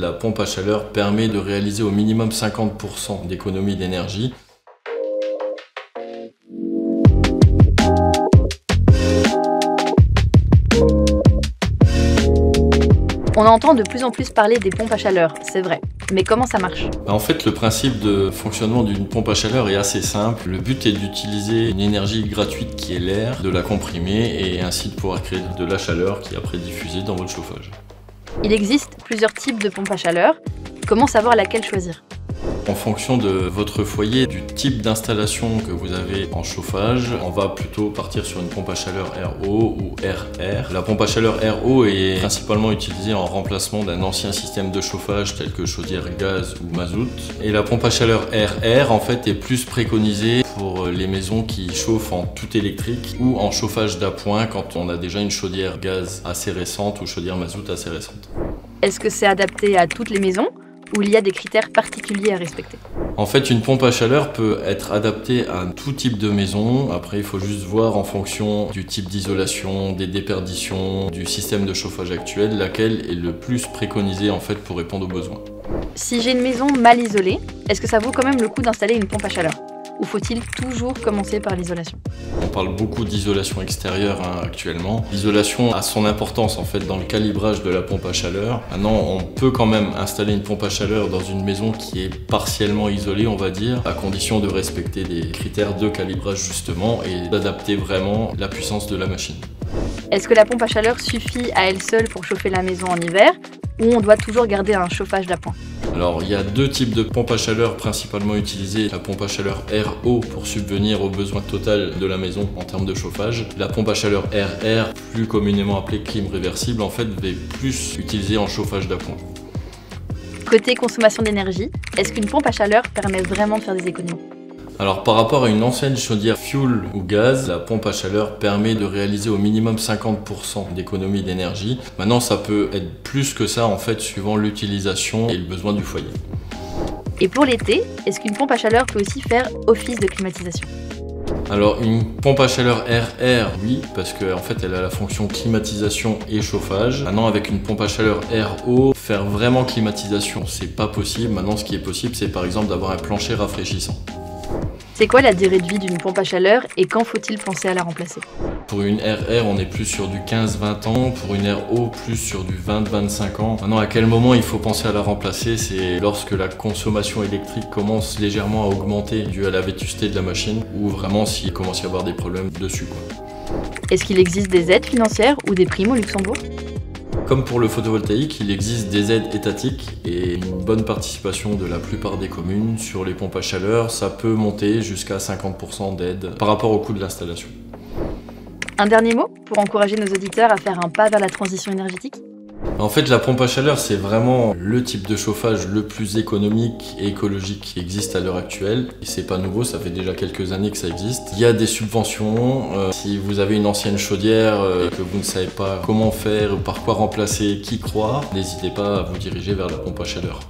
La pompe à chaleur permet de réaliser au minimum 50% d'économie d'énergie. On entend de plus en plus parler des pompes à chaleur, c'est vrai. Mais comment ça marche? En fait, le principe de fonctionnement d'une pompe à chaleur est assez simple. Le but est d'utiliser une énergie gratuite qui est l'air, de la comprimer et ainsi de pouvoir créer de la chaleur qui est après diffusée dans votre chauffage. Il existe plusieurs types de pompes à chaleur. Comment savoir laquelle choisir? En fonction de votre foyer, du type d'installation que vous avez en chauffage, on va plutôt partir sur une pompe à chaleur RO ou RR. La pompe à chaleur RO est principalement utilisée en remplacement d'un ancien système de chauffage tel que chaudière gaz ou mazout. Et la pompe à chaleur RR en fait est plus préconisée pour les maisons qui chauffent en tout électrique ou en chauffage d'appoint quand on a déjà une chaudière gaz assez récente ou chaudière mazout assez récente. Est-ce que c'est adapté à toutes les maisons ou il y a des critères particuliers à respecter? En fait, une pompe à chaleur peut être adaptée à tout type de maison. Après, il faut juste voir en fonction du type d'isolation, des déperditions, du système de chauffage actuel, laquelle est le plus préconisée en fait pour répondre aux besoins. Si j'ai une maison mal isolée, est-ce que ça vaut quand même le coup d'installer une pompe à chaleur? Ou faut-il toujours commencer par l'isolation? On parle beaucoup d'isolation extérieure actuellement. L'isolation a son importance en fait dans le calibrage de la pompe à chaleur. Maintenant, on peut quand même installer une pompe à chaleur dans une maison qui est partiellement isolée, on va dire, à condition de respecter des critères de calibrage justement et d'adapter vraiment la puissance de la machine. Est-ce que la pompe à chaleur suffit à elle seule pour chauffer la maison en hiver ou on doit toujours garder un chauffage d'appoint? Alors, il y a deux types de pompes à chaleur principalement utilisées. La pompe à chaleur RO pour subvenir aux besoins total de la maison en termes de chauffage. La pompe à chaleur RR, plus communément appelée clim réversible, en fait, est plus utilisée en chauffage d'appoint. Côté consommation d'énergie, est-ce qu'une pompe à chaleur permet vraiment de faire des économies? Alors par rapport à une ancienne chaudière fuel ou gaz, la pompe à chaleur permet de réaliser au minimum 50% d'économie d'énergie. Maintenant ça peut être plus que ça en fait suivant l'utilisation et le besoin du foyer. Et pour l'été, est-ce qu'une pompe à chaleur peut aussi faire office de climatisation? Alors une pompe à chaleur RR, oui, parce qu'en fait elle a la fonction climatisation et chauffage. Maintenant avec une pompe à chaleur RO, faire vraiment climatisation, c'est pas possible. Maintenant ce qui est possible, c'est par exemple d'avoir un plancher rafraîchissant. C'est quoi la durée de vie d'une pompe à chaleur et quand faut-il penser à la remplacer? Pour une RR, on est plus sur du 15-20 ans, pour une RO, plus sur du 20-25 ans. Maintenant, à quel moment il faut penser à la remplacer? C'est lorsque la consommation électrique commence légèrement à augmenter dû à la vétusté de la machine ou vraiment s'il commence à y avoir des problèmes dessus, quoi. Est-ce qu'il existe des aides financières ou des primes au Luxembourg? Comme pour le photovoltaïque, il existe des aides étatiques et une bonne participation de la plupart des communes sur les pompes à chaleur. Ça peut monter jusqu'à 50% d'aide par rapport au coût de l'installation. Un dernier mot pour encourager nos auditeurs à faire un pas vers la transition énergétique? En fait, la pompe à chaleur, c'est vraiment le type de chauffage le plus économique et écologique qui existe à l'heure actuelle. Et c'est pas nouveau, ça fait déjà quelques années que ça existe. Il y a des subventions. Si vous avez une ancienne chaudière et que vous ne savez pas comment faire ou par quoi remplacer, qui croire, n'hésitez pas à vous diriger vers la pompe à chaleur.